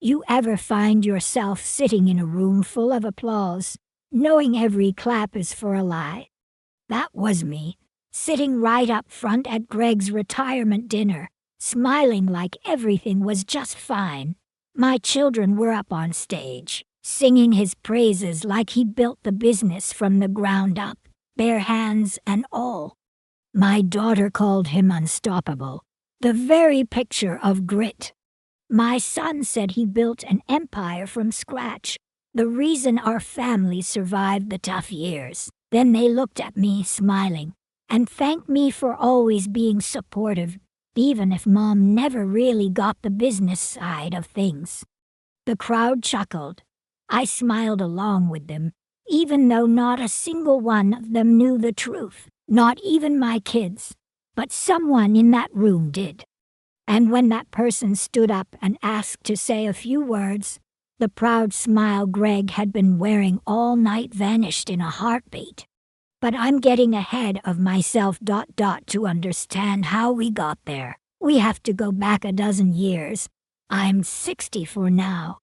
You ever find yourself sitting in a room full of applause, knowing every clap is for a lie? That was me, sitting right up front at Greg's retirement dinner, smiling like everything was just fine. My children were up on stage, singing his praises like he built the business from the ground up, bare hands and all. My daughter called him unstoppable, the very picture of grit. My son said he built an empire from scratch, the reason our family survived the tough years. Then they looked at me smiling and thanked me for always being supportive, even if Mom never really got the business side of things. The crowd chuckled. I smiled along with them, even though not a single one of them knew the truth, not even my kids. But someone in that room did. And when that person stood up and asked to say a few words, the proud smile Greg had been wearing all night vanished in a heartbeat. But I'm getting ahead of myself. To understand how we got there, we have to go back a dozen years. I'm 64 now.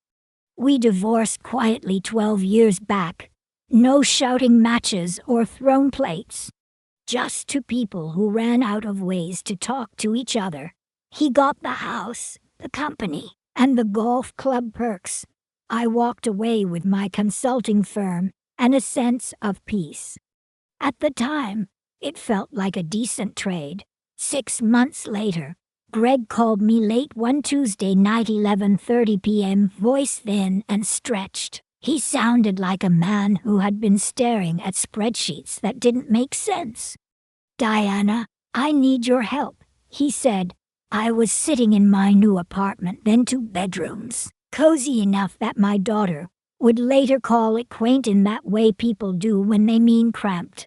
We divorced quietly 12 years back. No shouting matches or thrown plates. Just two people who ran out of ways to talk to each other. He got the house, the company, and the golf club perks. I walked away with my consulting firm and a sense of peace. At the time, it felt like a decent trade. 6 months later, Greg called me late one Tuesday night, 11:30 p.m., voice thin and stretched. He sounded like a man who had been staring at spreadsheets that didn't make sense. "Diana, I need your help," he said. I was sitting in my new apartment, then 2 bedrooms, cozy enough that my daughter would later call it quaint in that way people do when they mean cramped.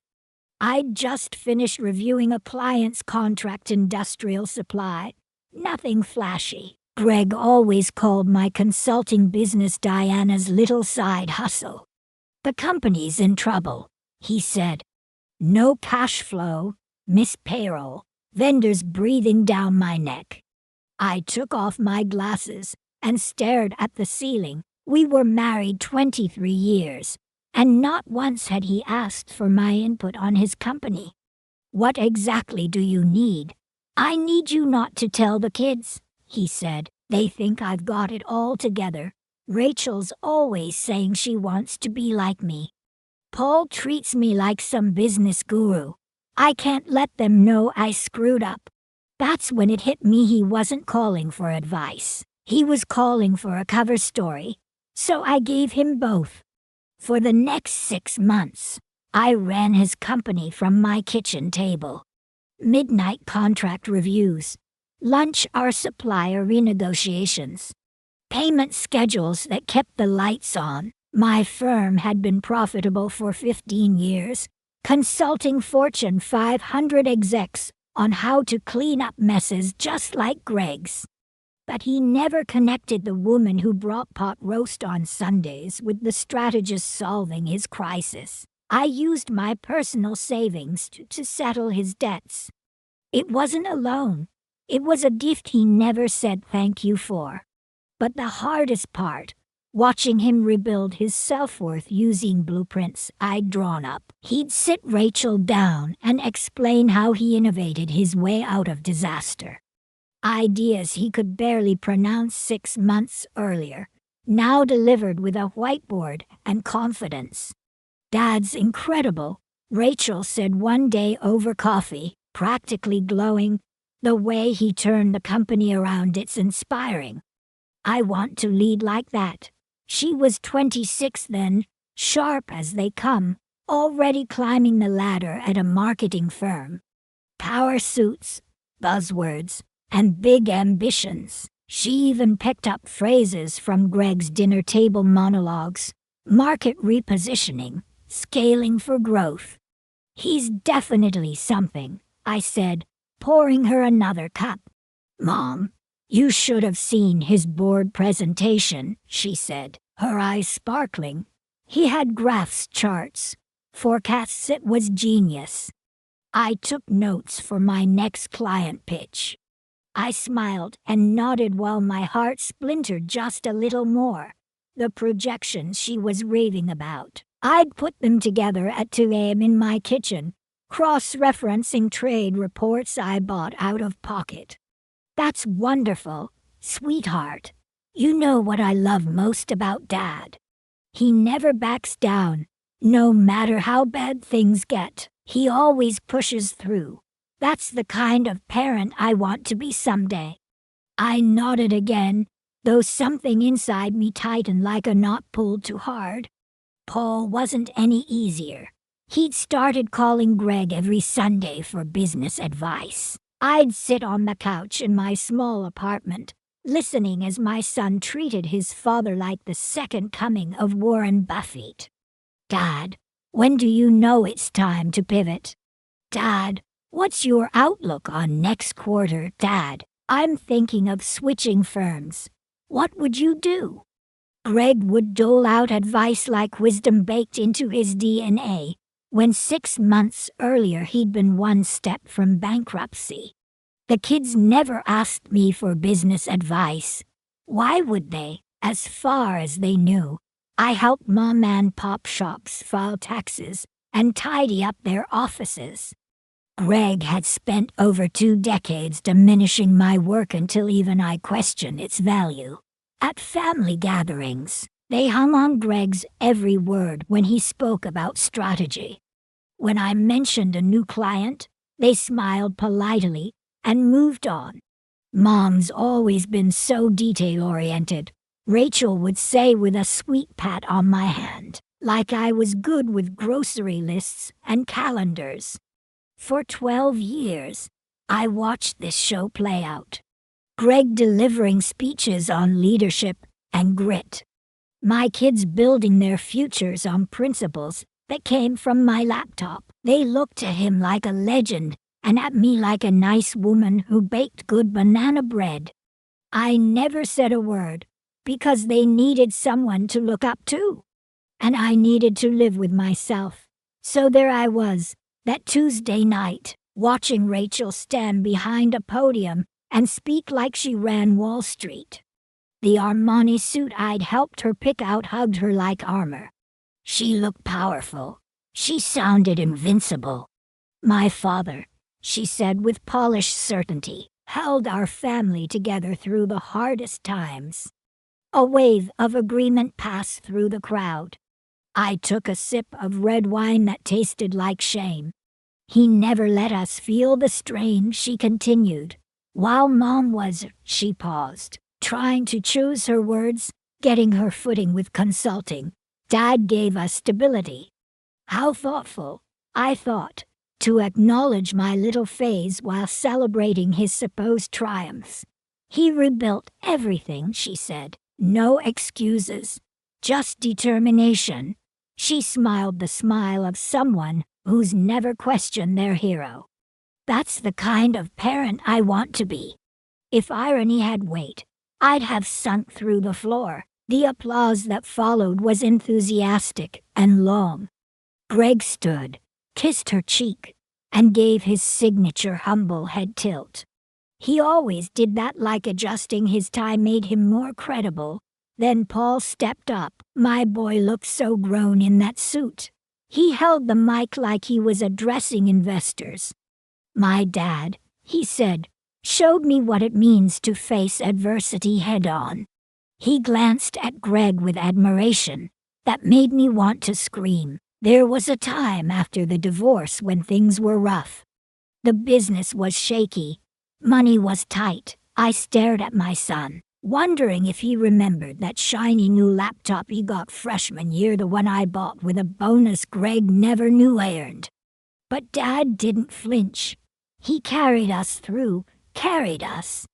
I'd just finished reviewing a client's contract, industrial supply. Nothing flashy. Greg always called my consulting business Diana's little side hustle. "The company's in trouble," he said. "No cash flow, miss payroll, vendors breathing down my neck." I took off my glasses and stared at the ceiling. We were married 23 years, and not once had he asked for my input on his company. "What exactly do you need?" "I need you not to tell the kids," he said. "They think I've got it all together. Rachel's always saying she wants to be like me. Paul treats me like some business guru. I can't let them know I screwed up." That's when it hit me he wasn't calling for advice. He was calling for a cover story. So I gave him both. For the next 6 months, I ran his company from my kitchen table. Midnight contract reviews, lunch our supplier renegotiations, payment schedules that kept the lights on. My firm had been profitable for 15 years, consulting Fortune 500 execs on how to clean up messes just like Greg's. But he never connected the woman who brought pot roast on Sundays with the strategist solving his crisis. I used my personal savings to settle his debts. It wasn't a loan. It was a gift he never said thank you for. But the hardest part, watching him rebuild his self-worth using blueprints I'd drawn up. He'd sit Rachel down and explain how he innovated his way out of disaster. Ideas he could barely pronounce 6 months earlier, now delivered with a whiteboard and confidence. "Dad's incredible," Rachel said one day over coffee, practically glowing. "The way he turned the company around, it's inspiring. I want to lead like that." She was 26 then, sharp as they come, already climbing the ladder at a marketing firm. Power suits, buzzwords, and big ambitions. She even picked up phrases from Greg's dinner table monologues. Market repositioning, scaling for growth. "He's definitely something," I said, pouring her another cup. "Mom, you should have seen his board presentation," she said, her eyes sparkling. He had graphs, charts, forecasts. It was genius. I took notes for my next client pitch. I smiled and nodded while my heart splintered just a little more. The projections she was raving about. I'd put them together at 2 a.m. in my kitchen, cross-referencing trade reports I bought out of pocket. That's wonderful, sweetheart. You know what I love most about Dad. He never backs down, no matter how bad things get. He always pushes through. That's the kind of parent I want to be someday. I nodded again, though something inside me tightened like a knot pulled too hard. Paul wasn't any easier. He'd started calling Greg every Sunday for business advice. I'd sit on the couch in my small apartment, listening as my son treated his father like the second coming of Warren Buffett. Dad, when do you know it's time to pivot? Dad, what's your outlook on next quarter? Dad, I'm thinking of switching firms. What would you do? Greg would dole out advice like wisdom baked into his DNA, when 6 months earlier he'd been one step from bankruptcy. The kids never asked me for business advice. Why would they? As far as they knew, I helped mom and pop shops file taxes and tidy up their offices. Greg had spent over 2 decades diminishing my work until even I questioned its value. At family gatherings, they hung on Greg's every word when he spoke about strategy. When I mentioned a new client, they smiled politely and moved on. Mom's always been so detail-oriented, Rachel would say with a sweet pat on my hand, like I was good with grocery lists and calendars. For 12 years, I watched this show play out. Greg delivering speeches on leadership and grit. My kids building their futures on principles that came from my laptop. They looked at him like a legend and at me like a nice woman who baked good banana bread. I never said a word because they needed someone to look up to. And I needed to live with myself. So there I was, that Tuesday night, watching Rachel stand behind a podium and speak like she ran Wall Street. The Armani suit I'd helped her pick out hugged her like armor. She looked powerful. She sounded invincible. My father, she said with polished certainty, held our family together through the hardest times. A wave of agreement passed through the crowd. I took a sip of red wine that tasted like shame. He never let us feel the strain, she continued. While Mom was, she paused, trying to choose her words, getting her footing with consulting. Dad gave us stability. How thoughtful, I thought, to acknowledge my little phase while celebrating his supposed triumphs. He rebuilt everything, she said. No excuses, just determination. She smiled the smile of someone who's never questioned their hero. That's the kind of parent I want to be. If irony had weight, I'd have sunk through the floor. The applause that followed was enthusiastic and long. Greg stood, kissed her cheek, and gave his signature humble head tilt. He always did that, like adjusting his tie made him more credible. Then Paul stepped up. My boy looked so grown in that suit. He held the mic like he was addressing investors. My dad, he said, showed me what it means to face adversity head-on. He glanced at Greg with admiration that made me want to scream. There was a time after the divorce when things were rough. The business was shaky. Money was tight. I stared at my son, wondering if he remembered that shiny new laptop he got freshman year, the one I bought with a bonus Greg never knew I earned. But Dad didn't flinch. He carried us through, carried us.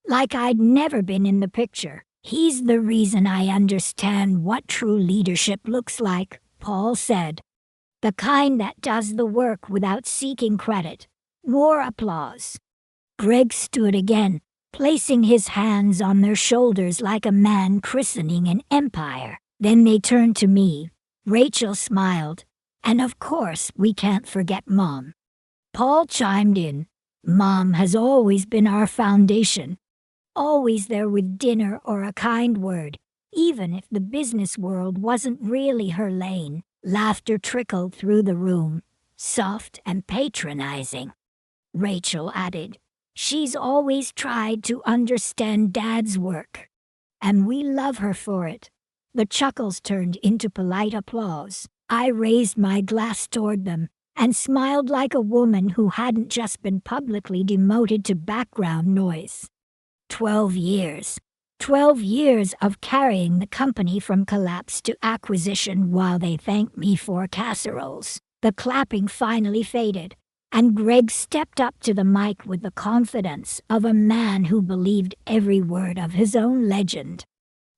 Like I'd never been in the picture. He's the reason I understand what true leadership looks like, Paul said. The kind that does the work without seeking credit. More applause. Greg stood again, placing his hands on their shoulders like a man christening an empire. Then they turned to me. Rachel smiled. And of course, we can't forget Mom. Paul chimed in. Mom has always been our foundation, always there with dinner or a kind word, even if the business world wasn't really her lane. Laughter trickled through the room, soft and patronizing. Rachel added, "She's always tried to understand Dad's work, and we love her for it." The chuckles turned into polite applause. I raised my glass toward them and smiled like a woman who hadn't just been publicly demoted to background noise. 12 years. 12 years of carrying the company from collapse to acquisition while they thanked me for casseroles. The clapping finally faded, and Greg stepped up to the mic with the confidence of a man who believed every word of his own legend.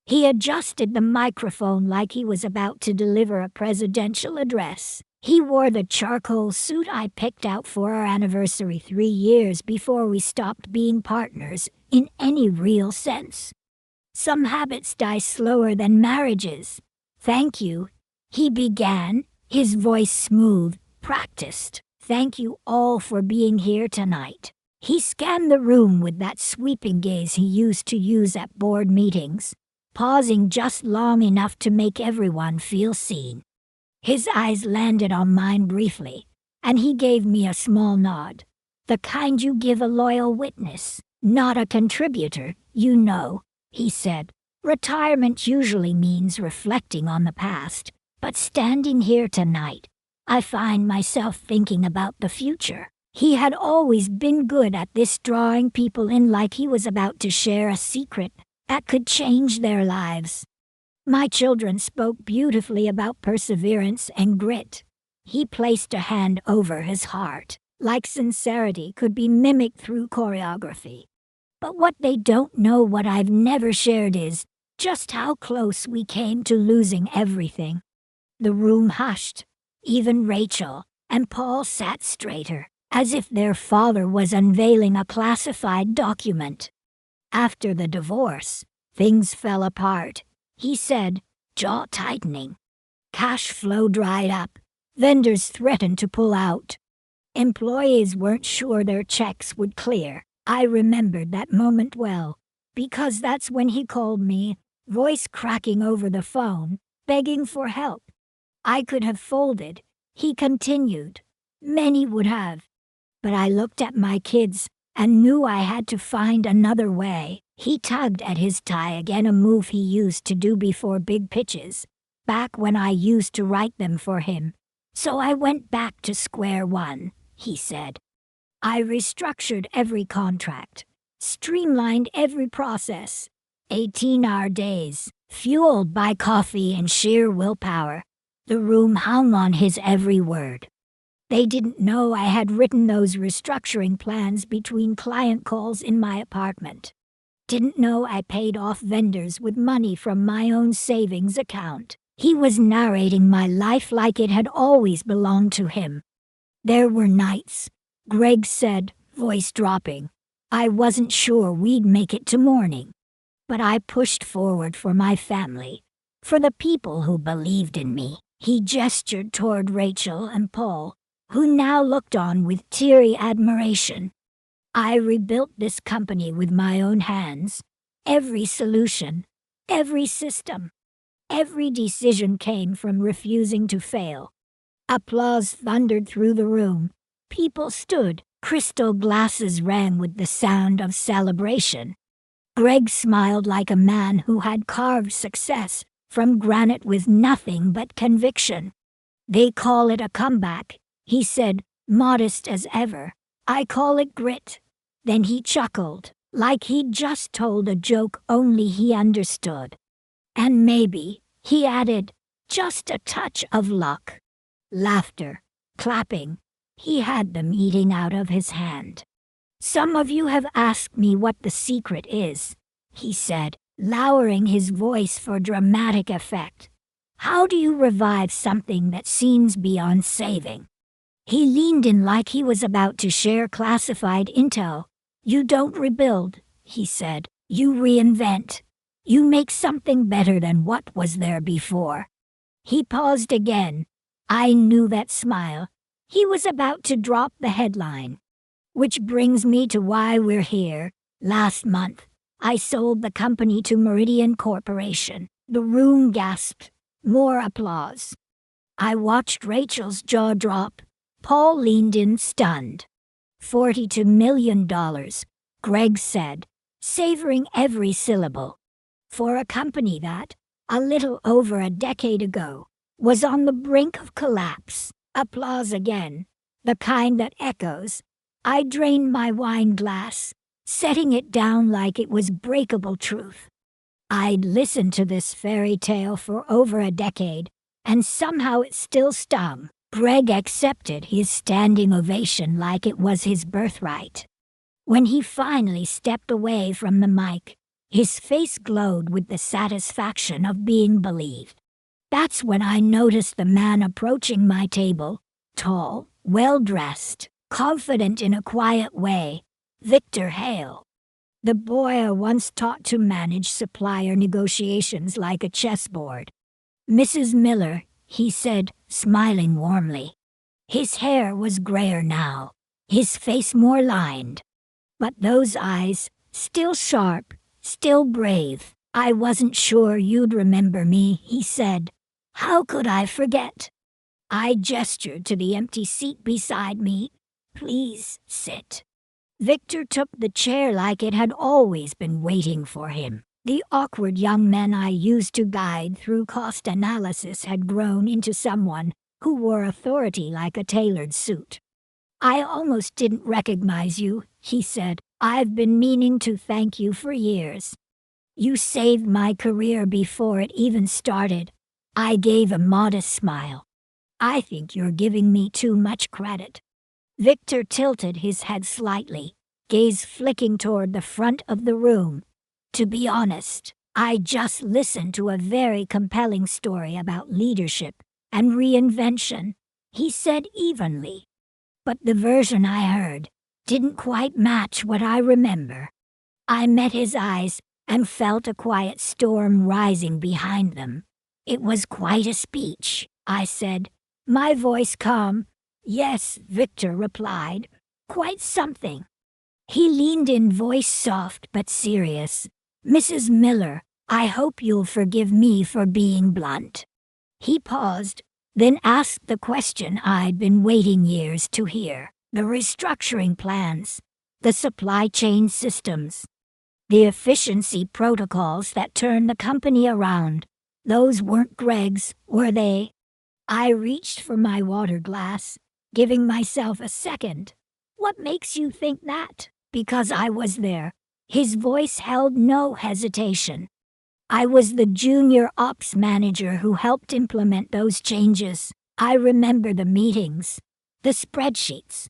He adjusted the microphone like he was about to deliver a presidential address. He wore the charcoal suit I picked out for our anniversary 3 years before we stopped being partners in any real sense. "Some habits die slower than marriages. Thank you," he began, his voice smooth, practiced. "Thank you all for being here tonight." He scanned the room with that sweeping gaze he used to use at board meetings, pausing just long enough to make everyone feel seen. His eyes landed on mine briefly, and he gave me a small nod. "The kind you give a loyal witness, not a contributor, you know," he said. "Retirement usually means reflecting on the past, but standing here tonight, I find myself thinking about the future." He had always been good at this, drawing people in like he was about to share a secret that could change their lives. My children spoke beautifully about perseverance and grit. He placed a hand over his heart, like sincerity could be mimicked through choreography. But what they don't know, what I've never shared, is just how close we came to losing everything. The room hushed. Even Rachel and Paul sat straighter, as if their father was unveiling a classified document. After the divorce, things fell apart, he said, jaw tightening. Cash flow dried up. Vendors threatened to pull out. Employees weren't sure their checks would clear. I remembered that moment well, because that's when he called me, voice cracking over the phone, begging for help. I could have folded, he continued. Many would have. But I looked at my kids and knew I had to find another way. He tugged at his tie again, a move he used to do before big pitches, back when I used to write them for him. "So I went back to square one," he said. "I restructured every contract, streamlined every process. 18-hour days, fueled by coffee and sheer willpower." The room hung on his every word. They didn't know I had written those restructuring plans between client calls in my apartment. Didn't know I paid off vendors with money from my own savings account. He was narrating my life like it had always belonged to him. "There were nights," Greg said, voice dropping, "I wasn't sure we'd make it to morning. But I pushed forward for my family, for the people who believed in me." He gestured toward Rachel and Paul, who now looked on with teary admiration. "I rebuilt this company with my own hands. Every solution, every system, every decision came from refusing to fail." Applause thundered through the room. People stood. Crystal glasses rang with the sound of celebration. Greg smiled like a man who had carved success from granite with nothing but conviction. "They call it a comeback," he said, modest as ever. "I call it grit." Then he chuckled, like he'd just told a joke only he understood. "And maybe," he added, "just a touch of luck." Laughter, clapping. He had them eating out of his hand. "Some of you have asked me what the secret is," he said, lowering his voice for dramatic effect. "How do you revive something that seems beyond saving?" He leaned in like he was about to share classified intel. "You don't rebuild," he said. "You reinvent. You make something better than what was there before." He paused again. I knew that smile. He was about to drop the headline. Which brings me to why we're here. Last month, I sold the company to Meridian Corporation. The room gasped. More applause. I watched Rachel's jaw drop. Paul leaned in stunned. $42 million, Greg said, savoring every syllable. For a company that, a little over a decade ago, was on the brink of collapse. Applause again, the kind that echoes. I drained my wine glass, setting it down like it was breakable truth. I'd listened to this fairy tale for over a decade, and somehow it still stung. Greg accepted his standing ovation like it was his birthright. When he finally stepped away from the mic, his face glowed with the satisfaction of being believed. That's when I noticed the man approaching my table, tall, well-dressed, confident in a quiet way, Victor Hale. The boy I once taught to manage supplier negotiations like a chessboard. Mrs. Miller, he said, smiling warmly. His hair was grayer now, his face more lined. But those eyes, still sharp, still brave. I wasn't sure you'd remember me, he said. How could I forget? I gestured to the empty seat beside me. Please sit. Victor took the chair like it had always been waiting for him. The awkward young man I used to guide through cost analysis had grown into someone who wore authority like a tailored suit. I almost didn't recognize you, he said. I've been meaning to thank you for years. You saved my career before it even started. I gave a modest smile. I think you're giving me too much credit. Victor tilted his head slightly, gaze flicking toward the front of the room. To be honest, I just listened to a very compelling story about leadership and reinvention, he said evenly. But the version I heard didn't quite match what I remember. I met his eyes and felt a quiet storm rising behind them. It was quite a speech, I said, my voice calm. Yes, Victor replied. Quite something. He leaned in, voice soft but serious. Mrs. Miller, I hope you'll forgive me for being blunt. He paused, then asked the question I'd been waiting years to hear. The restructuring plans, the supply chain systems, the efficiency protocols that turned the company around. Those weren't Greg's, were they? I reached for my water glass, giving myself a second. What makes you think that? Because I was there. His voice held no hesitation. I was the junior ops manager who helped implement those changes. I remember the meetings, the spreadsheets,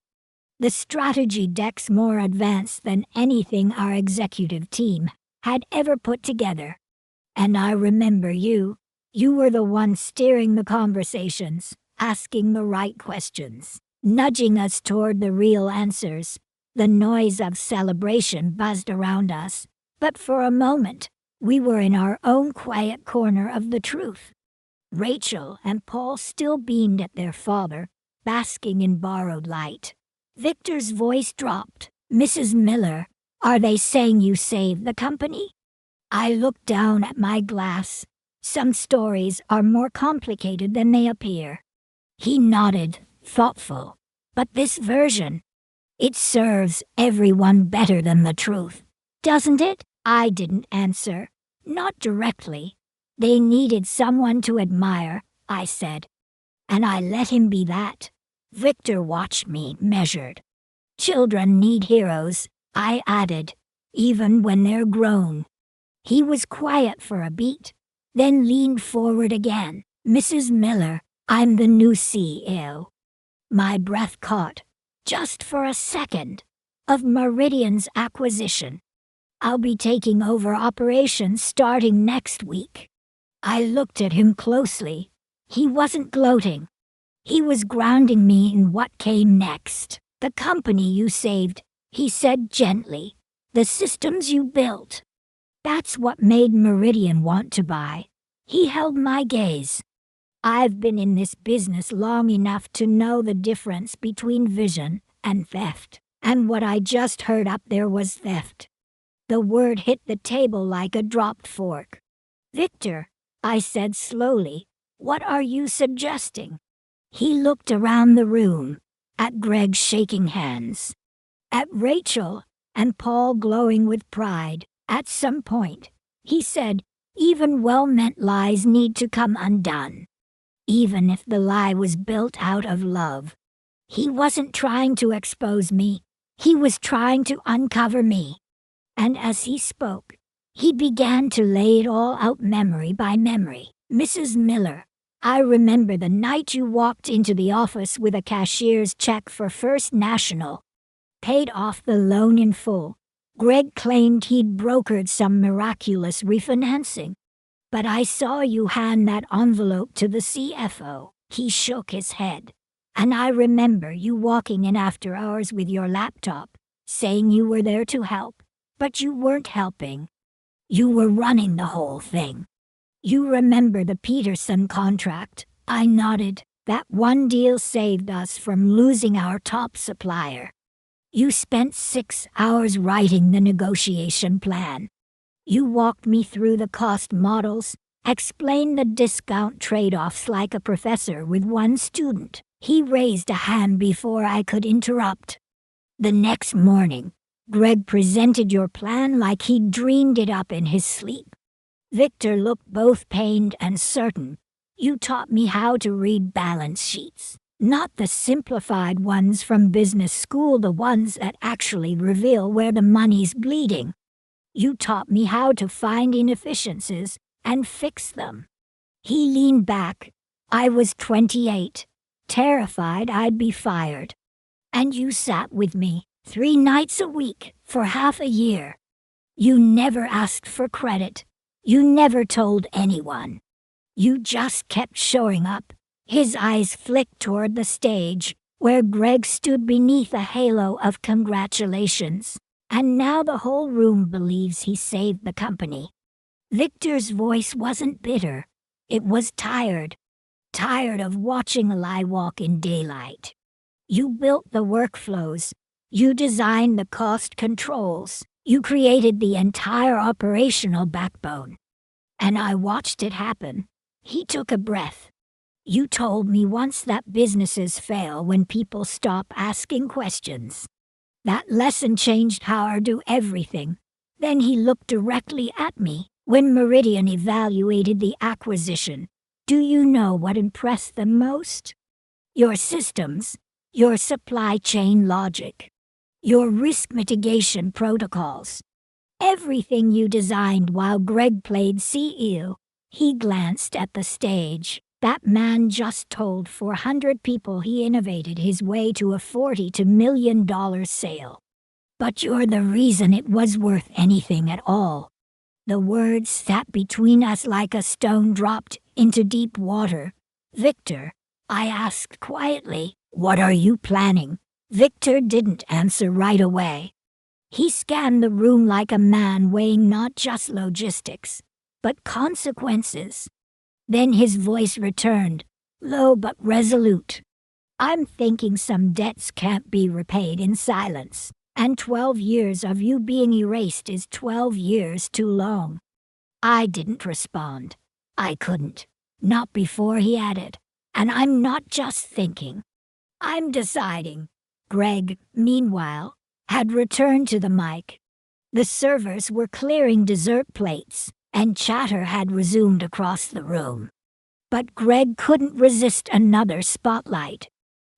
the strategy decks more advanced than anything our executive team had ever put together. And I remember you. You were the one steering the conversations, asking the right questions, nudging us toward the real answers. The noise of celebration buzzed around us, but for a moment, we were in our own quiet corner of the truth. Rachel and Paul still beamed at their father, basking in borrowed light. Victor's voice dropped. Mrs. Miller, are they saying you saved the company? I looked down at my glass. Some stories are more complicated than they appear. He nodded, thoughtful. But this version, it serves everyone better than the truth, doesn't it? I didn't answer. Not directly. They needed someone to admire, I said. And I let him be that. Victor watched me, measured. Children need heroes, I added, even when they're grown. He was quiet for a beat, then leaned forward again. Mrs. Miller, I'm the new CEO. My breath caught, just for a second, of Meridian's acquisition. I'll be taking over operations starting next week. I looked at him closely. He wasn't gloating. He was grounding me in what came next. The company you saved, he said gently. The systems you built. That's what made Meridian want to buy. He held my gaze. I've been in this business long enough to know the difference between vision and theft. And what I just heard up there was theft. The word hit the table like a dropped fork. Victor, I said slowly, what are you suggesting? He looked around the room, at Greg shaking hands, at Rachel and Paul glowing with pride. At some point, he said, even well-meant lies need to come undone. Even if the lie was built out of love. He wasn't trying to expose me. He was trying to uncover me. And as he spoke, he began to lay it all out memory by memory. Mrs. Miller, I remember the night you walked into the office with a cashier's check for First National. Paid off the loan in full. Greg claimed he'd brokered some miraculous refinancing. But I saw you hand that envelope to the CFO. He shook his head. And I remember you walking in after hours with your laptop, saying you were there to help. But you weren't helping. You were running the whole thing. You remember the Peterson contract? I nodded. That one deal saved us from losing our top supplier. You spent 6 hours writing the negotiation plan. You walked me through the cost models, explained the discount trade-offs like a professor with one student. He raised a hand before I could interrupt. The next morning, Greg presented your plan like he'd dreamed it up in his sleep. Victor looked both pained and certain. You taught me how to read balance sheets. Not the simplified ones from business school, the ones that actually reveal where the money's bleeding. You taught me how to find inefficiencies and fix them. He leaned back. I was 28, terrified I'd be fired. And you sat with me 3 nights a week for half a year. You never asked for credit. You never told anyone. You just kept showing up. His eyes flicked toward the stage, where Greg stood beneath a halo of congratulations. And now the whole room believes he saved the company. Victor's voice wasn't bitter. It was tired. Tired of watching a lie walk in daylight. You built the workflows. You designed the cost controls. You created the entire operational backbone. And I watched it happen. He took a breath. You told me once that businesses fail when people stop asking questions. That lesson changed how I do everything. Then he looked directly at me. When Meridian evaluated the acquisition, do you know what impressed them most? Your systems, your supply chain logic, your risk mitigation protocols. Everything you designed while Greg played CEO. He glanced at the stage. That man just told 400 people he innovated his way to a $42 million sale. But you're the reason it was worth anything at all. The words sat between us like a stone dropped into deep water. Victor, I asked quietly, what are you planning? Victor didn't answer right away. He scanned the room like a man weighing not just logistics, but consequences. Then his voice returned, low but resolute. I'm thinking some debts can't be repaid in silence, and 12 years of you being erased is 12 years too long. I didn't respond. I couldn't. Not before he added. And I'm not just thinking. I'm deciding. Greg, meanwhile, had returned to the mic. The servers were clearing dessert plates, and chatter had resumed across the room. But Greg couldn't resist another spotlight.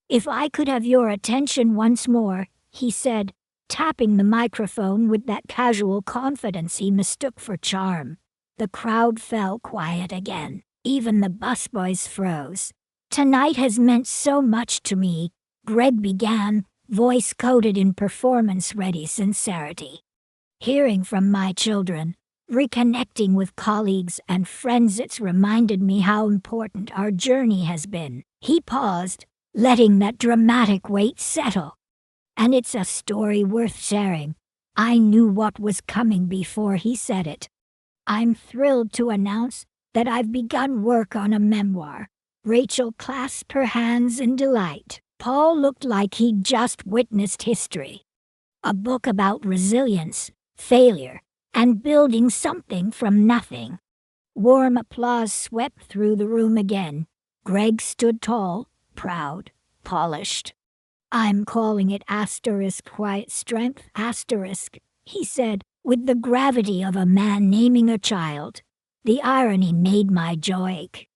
If I could have your attention once more, he said, tapping the microphone with that casual confidence he mistook for charm. The crowd fell quiet again. Even the busboys froze. Tonight has meant so much to me, Greg began, voice coated in performance-ready sincerity. Hearing from my children, reconnecting with colleagues and friends, it's reminded me how important our journey has been. He paused, letting that dramatic weight settle. And it's a story worth sharing. I knew what was coming before he said it. I'm thrilled to announce that I've begun work on a memoir. Rachel clasped her hands in delight. Paul looked like he'd just witnessed history. A book about resilience, failure, and building something from nothing. Warm applause swept through the room again. Greg stood tall, proud, polished. I'm calling it asterisk quiet strength asterisk, he said, with the gravity of a man naming a child. The irony made my jaw ache.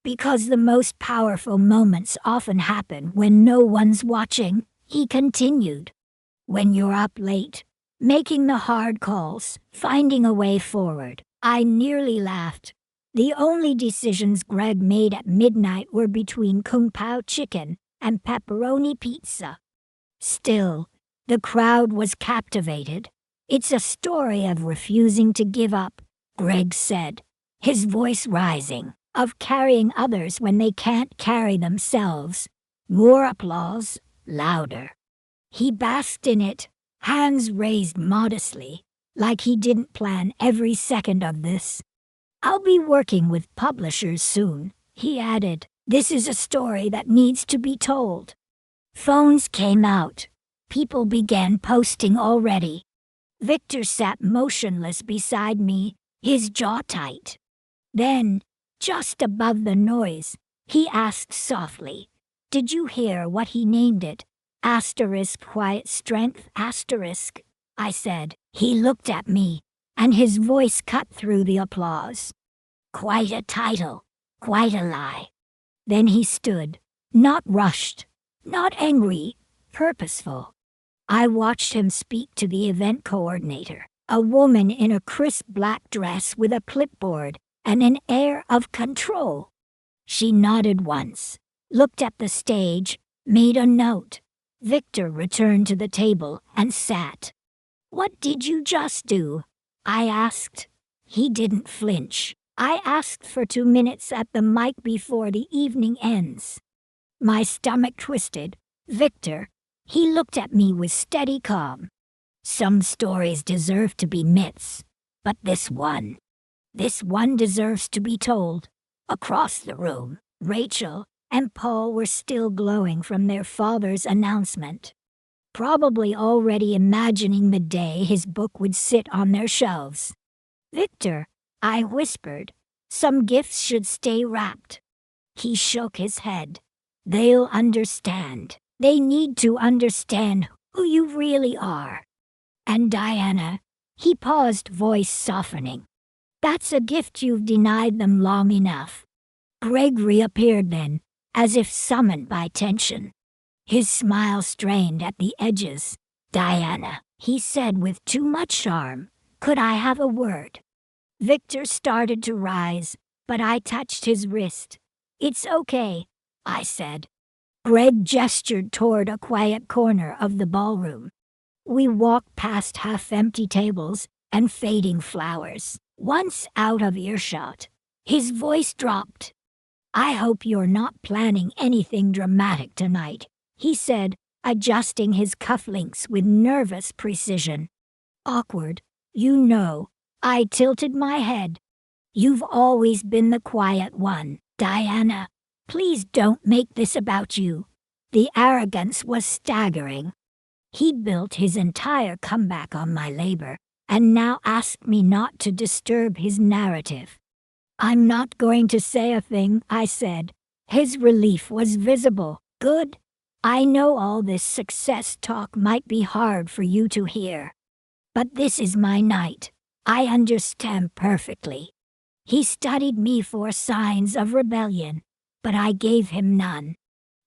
Because the most powerful moments often happen when no one's watching, he continued. When you're up late, making the hard calls, finding a way forward. I nearly laughed. The only decisions Greg made at midnight were between Kung Pao chicken and pepperoni pizza. Still, the crowd was captivated. It's a story of refusing to give up, Greg said, his voice rising, of carrying others when they can't carry themselves. More applause, louder. He basked in it, hands raised modestly, like he didn't plan every second of this. I'll be working with publishers soon, he added. This is a story that needs to be told. Phones came out. People began posting already. Victor sat motionless beside me, his jaw tight. Then, just above the noise, he asked softly, "Did you hear what he named it? Asterisk quiet strength asterisk," I said. He looked at me, and his voice cut through the applause. Quite a title, quite a lie. Then he stood, not rushed, not angry, purposeful. I watched him speak to the event coordinator, a woman in a crisp black dress with a clipboard and an air of control. She nodded once, looked at the stage, made a note. Victor returned to the table and sat. "What did you just do?" I asked. He didn't flinch. I asked for 2 minutes at the mic before the evening ends. My stomach twisted. Victor, he looked at me with steady calm. Some stories deserve to be myths, but this one deserves to be told. Across the room, Rachel and Paul were still glowing from their father's announcement, probably already imagining the day his book would sit on their shelves. "Victor," I whispered, "some gifts should stay wrapped." He shook his head. "They'll understand. They need to understand who you really are." "And Diana," he paused, voice softening. "That's a gift you've denied them long enough." Greg reappeared then, as if summoned by tension. His smile strained at the edges. "Diana," he said with too much charm, "could I have a word?" Victor started to rise, but I touched his wrist. "It's okay," I said. Greg gestured toward a quiet corner of the ballroom. We walked past half-empty tables and fading flowers. Once out of earshot, his voice dropped. "I hope you're not planning anything dramatic tonight," he said, adjusting his cufflinks with nervous precision. "Awkward, you know." I tilted my head. "You've always been the quiet one, Diana. Please don't make this about you." The arrogance was staggering. He'd built his entire comeback on my labor, and now asked me not to disturb his narrative. "I'm not going to say a thing," I said. His relief was visible. "Good. I know all this success talk might be hard for you to hear. But this is my night. I understand perfectly." He studied me for signs of rebellion, but I gave him none.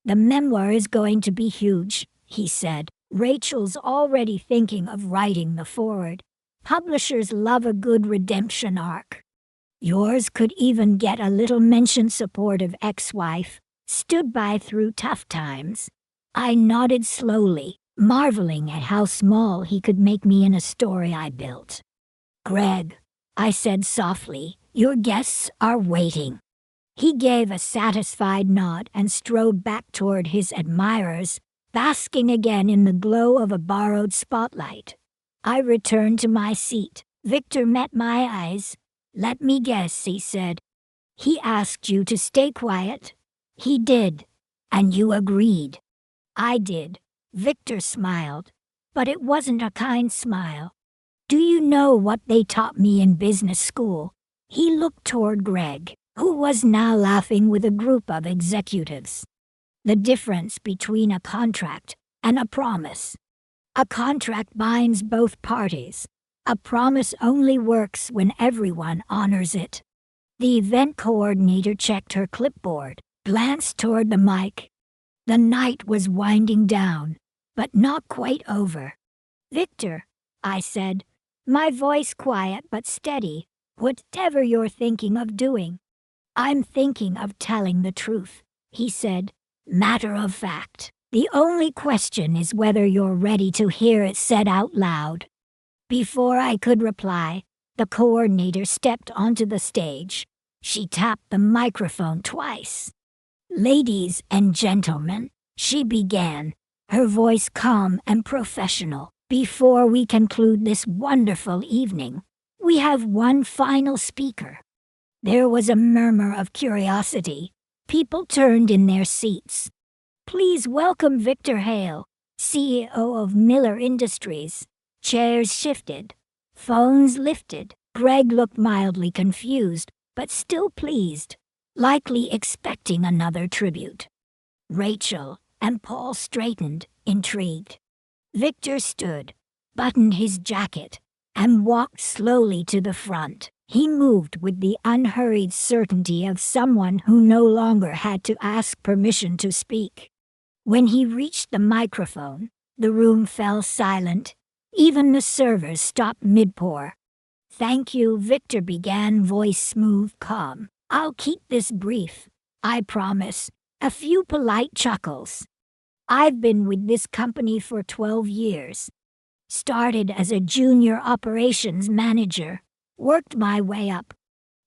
"The memoir is going to be huge," he said. "Rachel's already thinking of writing the foreword. Publishers love a good redemption arc. Yours could even get a little mention. Supportive ex-wife, stood by through tough times." I nodded slowly, marveling at how small he could make me in a story I built. "Greg," I said softly, "your guests are waiting." He gave a satisfied nod and strode back toward his admirers, basking again in the glow of a borrowed spotlight. I returned to my seat. Victor met my eyes. "Let me guess," he said. "He asked you to stay quiet?" "He did." "And you agreed?" "I did." Victor smiled. but it wasn't a kind smile. Do you know what they taught me in business school? He looked toward Greg, who was now laughing with a group of executives. The difference between a contract and a promise. A contract binds both parties. A promise only works when everyone honors it. The event coordinator checked her clipboard, glanced toward the mic. The night was winding down, but not quite over. "Victor," I said, my voice quiet but steady, "whatever you're thinking of doing." "I'm thinking of telling the truth," he said, matter of fact. "The only question is whether you're ready to hear it said out loud." Before I could reply, the coordinator stepped onto the stage. She tapped the microphone twice. "Ladies and gentlemen," she began, her voice calm and professional, "before we conclude this wonderful evening, we have one final speaker." There was a murmur of curiosity. People turned in their seats. "Please welcome Victor Hale, CEO of Miller Industries." Chairs shifted. Phones lifted. Greg looked mildly confused, but still pleased, likely expecting another tribute. Rachel and Paul straightened, intrigued. Victor stood, buttoned his jacket, and walked slowly to the front. He moved with the unhurried certainty of someone who no longer had to ask permission to speak. When he reached the microphone, the room fell silent. Even the servers stopped mid-pour. "Thank you," Victor began, voice smooth, calm. "I'll keep this brief, I promise." A few polite chuckles. "I've been with this company for 12 years. Started as a junior operations manager, worked my way up,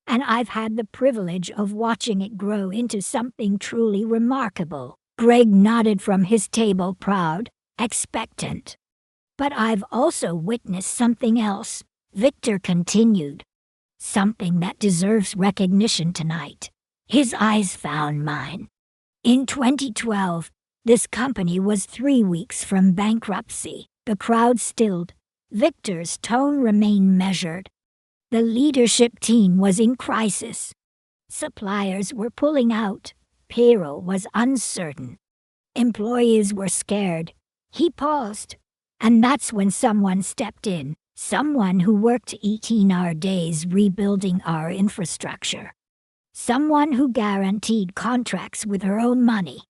and I've had the privilege of watching it grow into something truly remarkable." Greg nodded from his table, proud, expectant. "But I've also witnessed something else," Victor continued. "Something that deserves recognition tonight." His eyes found mine. In 2012, this company was 3 weeks from bankruptcy. The crowd stilled. Victor's tone remained measured. The leadership team was in crisis. Suppliers were pulling out. Payroll was uncertain. Employees were scared. He paused. And that's when someone stepped in. Someone who worked 18-hour days rebuilding our infrastructure. Someone who guaranteed contracts with her own money.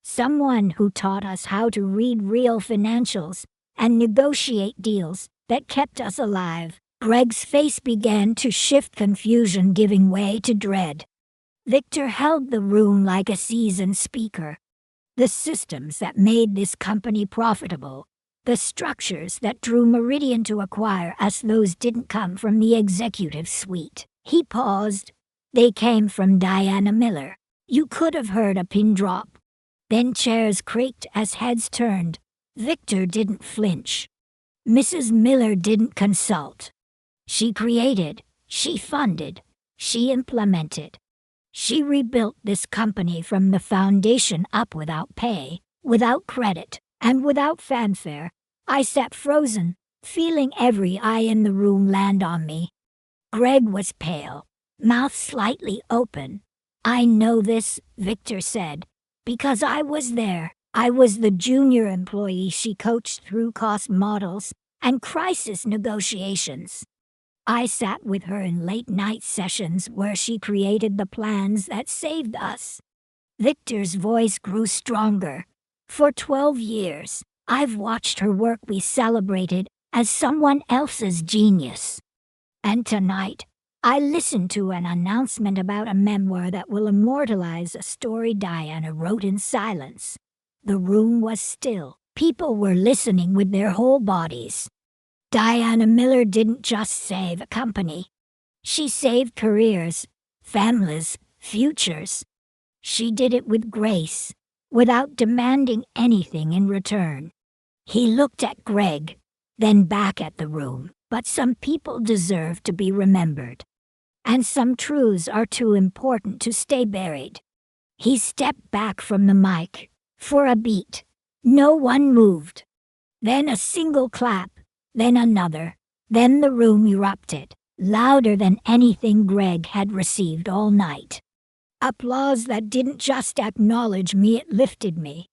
Someone who taught us how to read real financials and negotiate deals that kept us alive. Greg's face began to shift, confusion giving way to dread. Victor held the room like a seasoned speaker. The systems that made this company profitable, the structures that drew Meridian to acquire us, those didn't come from the executive suite. He paused. They came from Diana Miller. You could have heard a pin drop. Then chairs creaked as heads turned. Victor didn't flinch. Mrs. Miller didn't consult. She created, she funded, she implemented. She rebuilt this company from the foundation up without pay, without credit, and without fanfare. I sat frozen, feeling every eye in the room land on me. Greg was pale, mouth slightly open. "I know this," Victor said, "because I was there. I was the junior employee she coached through cost models and crisis negotiations. I sat with her in late-night sessions where she created the plans that saved us." Victor's voice grew stronger. "For 12 years, I've watched her work be celebrated as someone else's genius. And tonight, I listened to an announcement about a memoir that will immortalize a story Diana wrote in silence." The room was still. People were listening with their whole bodies. Diana Miller didn't just save a company. She saved careers, families, futures. She did it with grace, without demanding anything in return. He looked at Greg, then back at the room. But some people deserve to be remembered. And some truths are too important to stay buried. He stepped back from the mic. For a beat, no one moved. Then a single clap, then another, then the room erupted, louder than anything Greg had received all night. Applause that didn't just acknowledge me, it lifted me.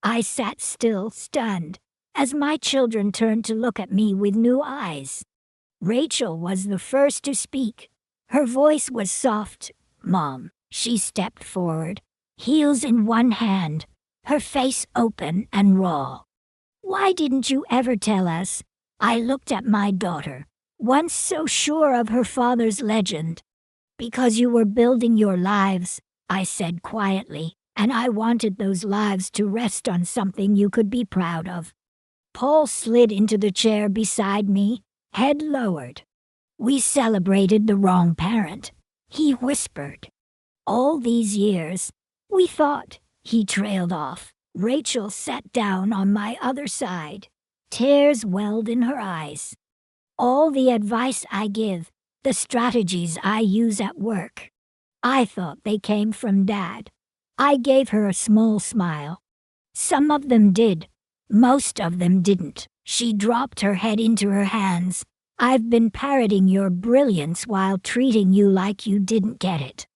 I sat still, stunned, as my children turned to look at me with new eyes. Rachel was the first to speak. Her voice was soft. "Mom," she stepped forward, heels in one hand, her face open and raw. "Why didn't you ever tell us?" I looked at my daughter, once so sure of her father's legend. "Because you were building your lives," I said quietly, "and I wanted those lives to rest on something you could be proud of." Paul slid into the chair beside me, head lowered. "We celebrated the wrong parent," he whispered. "All these years, we thought," he trailed off. Rachel sat down on my other side. Tears welled in her eyes. "All the advice I give, the strategies I use at work, I thought they came from Dad." I gave her a small smile. "Some of them did. Most of them didn't." She dropped her head into her hands. "I've been parroting your brilliance while treating you like you didn't get it."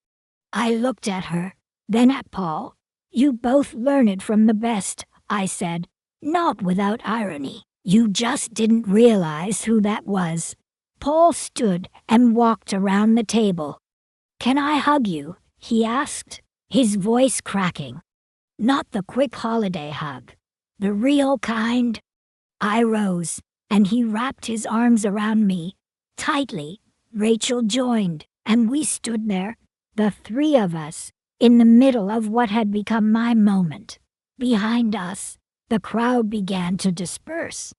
I looked at her, then at Paul. "You both learn it from the best," I said, not without irony. "You just didn't realize who that was." Paul stood and walked around the table. "Can I hug you?" he asked, his voice cracking. "Not the quick holiday hug. The real kind." I rose, and he wrapped his arms around me, tightly. Rachel joined, and we stood there, the three of us, in the middle of what had become my moment. Behind us, the crowd began to disperse.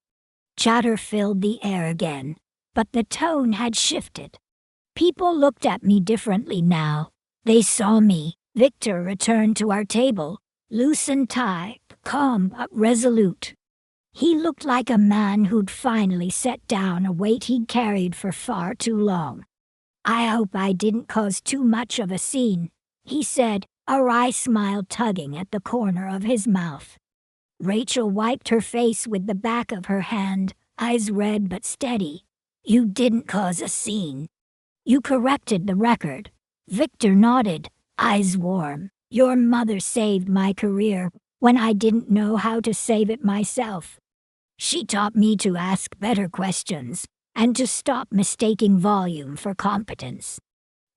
Chatter filled the air again, but the tone had shifted. People looked at me differently now. They saw me. Victor returned to our table, loosened tie, calm but resolute. He looked like a man who'd finally set down a weight he'd carried for far too long. "I hope I didn't cause too much of a scene," he said, a wry smile tugging at the corner of his mouth. Rachel wiped her face with the back of her hand, eyes red but steady. "You didn't cause a scene. You corrected the record." Victor nodded, eyes warm. "Your mother saved my career when I didn't know how to save it myself. She taught me to ask better questions and to stop mistaking volume for competence.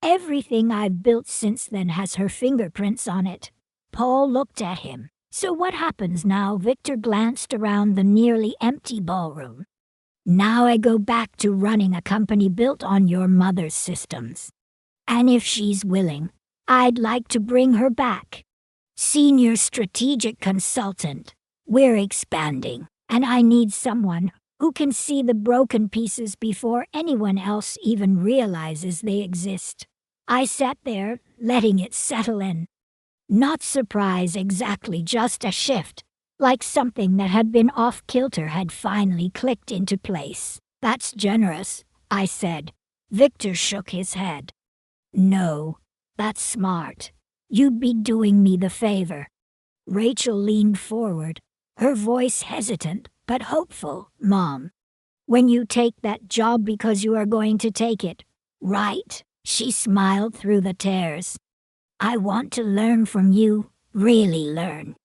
Everything I've built since then has her fingerprints on it." Paul looked at him. "So what happens now?" Victor glanced around the nearly empty ballroom. "Now I go back to running a company built on your mother's systems. And if she's willing, I'd like to bring her back. Senior strategic consultant. We're expanding, and I need someone who can see the broken pieces before anyone else even realizes they exist." I sat there, letting it settle in. Not surprise exactly, just a shift, like something that had been off-kilter had finally clicked into place. "That's generous," I said. Victor shook his head. "No, that's smart. You'd be doing me the favor." Rachel leaned forward, her voice hesitant but hopeful. "Mom, when you take that job because you are going to take it, right?" She smiled through the tears. "I want to learn from you, really learn.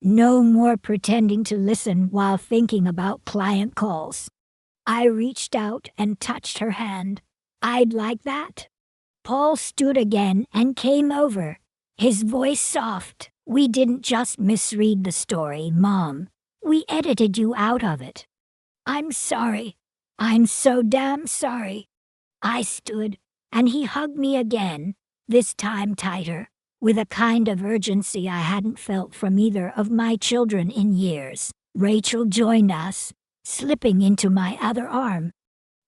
No more pretending to listen while thinking about client calls." I reached out and touched her hand. "I'd like that." Paul stood again and came over, his voice soft. "We didn't just misread the story, Mom. We edited you out of it." "I'm sorry. I'm so damn sorry." I stood, and he hugged me again, this time tighter, with a kind of urgency I hadn't felt from either of my children in years. Rachel joined us, slipping into my other arm.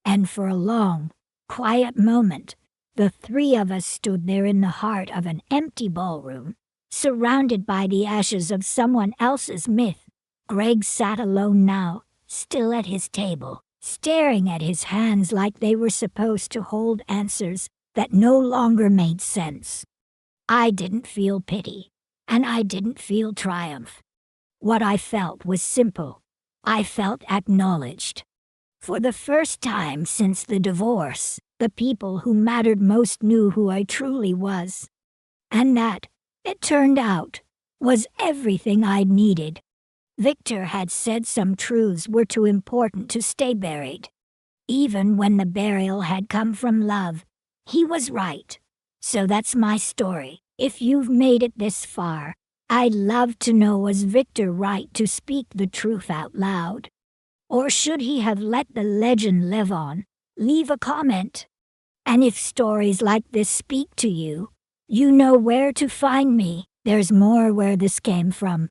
And for a long, quiet moment, the three of us stood there in the heart of an empty ballroom, surrounded by the ashes of someone else's myth. Greg sat alone now, still at his table, staring at his hands like they were supposed to hold answers that no longer made sense. I didn't feel pity, and I didn't feel triumph. What I felt was simple. I felt acknowledged. For the first time since the divorce, the people who mattered most knew who I truly was. And that, it turned out, was everything I'd needed. Victor had said some truths were too important to stay buried. Even when the burial had come from love, he was right. So that's my story. If you've made it this far, I'd love to know, was Victor right to speak the truth out loud? Or should he have let the legend live on? Leave a comment. And if stories like this speak to you, you know where to find me. There's more where this came from.